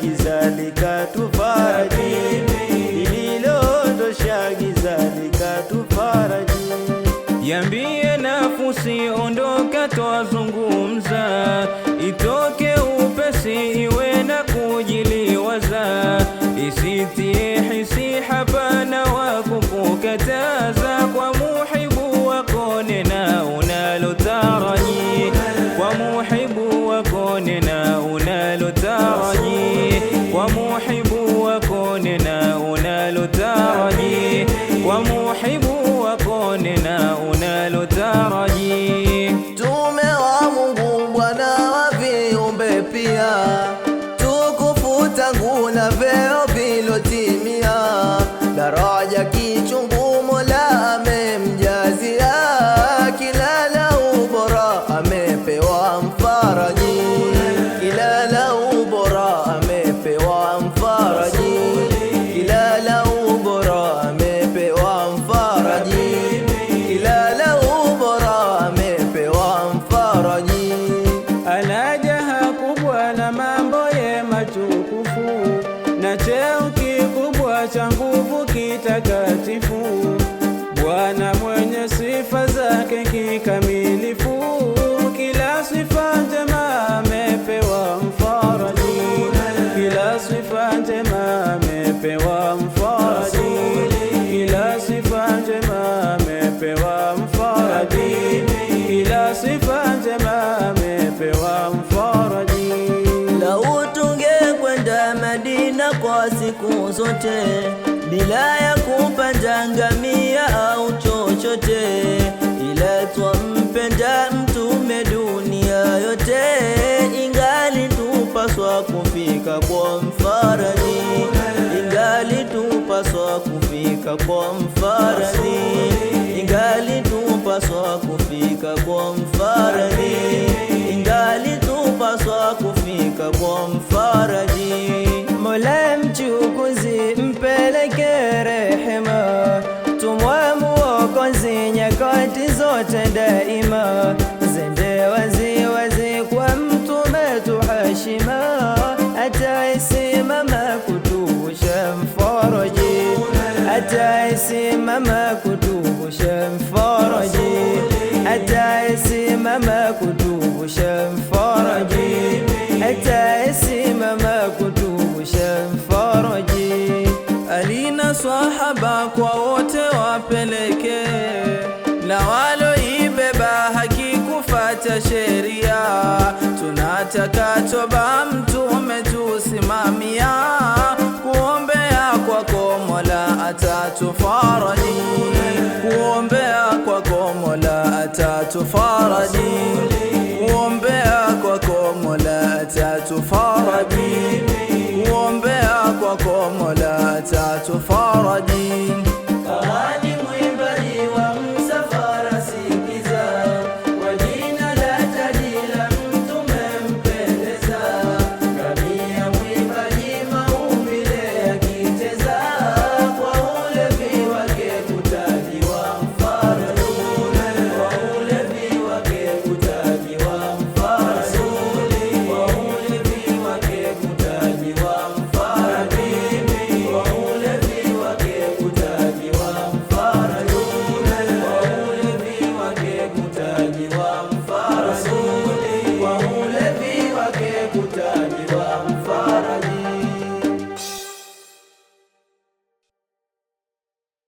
giza likatufaraji, lililoondosha giza likatufaraji. Yambie nafsi ondoka, twazungumza, itoke upesi iwe na kujiliwaza, isitie hisi hapana wa kukukataza, kwa muhibu wako nena unalotaraji, kwa muhibu wako nena unalotaraji, kwa muhibu wako nena unalotaraji, kwa muhibu wako nena unalotaraji. Mtume wa Mungu, bwana wa viumbe pia, tukufu tangu na vyeo vilotimia, daraja kichungu Mola amemjazia, kila la ubora amepewa mfaraji, kila la ubora amepewa mfaraji, kila la ubora amepewa mfaraji, kila la ubora amepewa mfaraji. Ana jaha kubwa na mambo ye matukufu, na cheo kikubwa cha nguvu kitakatifu, Bwana mwenye sifa zake kikamilifu, kila sifa njema amepewa mfaraji, kila sifa njema amepewa mfaraji, kila sifa njema amepewa mfaraji, kila sifa njema amepewa mfaraji. Lau tungekwenda Madina kwa siku zote, bila ya kupanda ngamia au chochote, ila twampenda Mtume dunia yote, ingali tupaswa kufika kwa mfaraji, ingali tupaswa kufika kwa mfaraji, ingali tupaswa kufika kwa mfaraji, ingali tupaswa kufika kwa mfaraji. Mola mchukuzi mpeleke rehema, tumwa muokozi nyakati zote daima, zende wazi wazi kwa Mtume tuhashima, ataisimama kutuvusha mfaraji, ataisimama kutuvusha mfaraji, ataisimama kutuvusha mfaraji, ataisimama kutuvusha mfaraji. Alina sahaba kwa wote wapeleke, na waloibeba haki kufata sheria, tunataka toba Mtume tusimamia, kuombea kwako Mola atatufaraji, kuombea kwako Mola atatufaraji, kuombea kwako Mola atatufaraji.